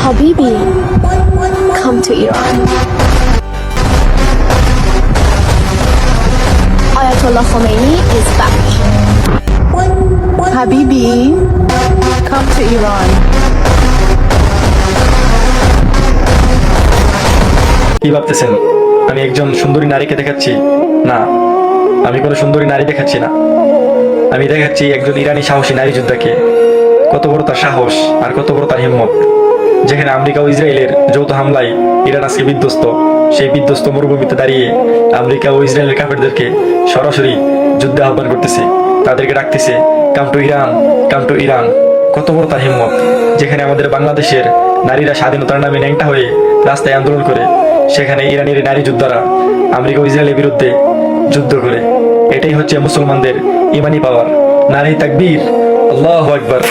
Habibi, come to Iran. Ayatollah Khomeini is back. Habibi, come to Iran. কি ভাবতেছেন আমি একজন সুন্দরী নারীকে দেখাচ্ছি? না, আমি কোনো সুন্দরী নারী দেখাচ্ছি না। আমি দেখাচ্ছি একজন ইরানি সাহসী নারী যোদ্ধাকে। কত বড় তার সাহস আর কত বড় তার হিম্মত। যেখানে আমেরিকা ও ইসরায়েলের যৌথ হামলায় ইরান আজকে বিধ্বস্ত, সেই বিধ্বস্ত মরুভূমিতে দাঁড়িয়ে আমেরিকা ও ইসরায়েলের কাফেরদেরকে সরাসরি যুদ্ধে আহ্বান করতেছে, তাদেরকে ডাকতেছে come to Iran, come to Iran. কত বড় তার হিম্মত। যেখানে আমাদের বাংলাদেশের নারীরা স্বাধীনতার নামে ন্যাংটা হয়ে রাস্তায় আন্দোলন করে, সেখানে ইরানের নারী যোদ্ধারা আমেরিকা ও ইসরায়েলের বিরুদ্ধে যুদ্ধ করে। এটাই হচ্ছে মুসলমানদের ইমানি পাওয়ার। নারী তাকবীর, আল্লাহু আকবার।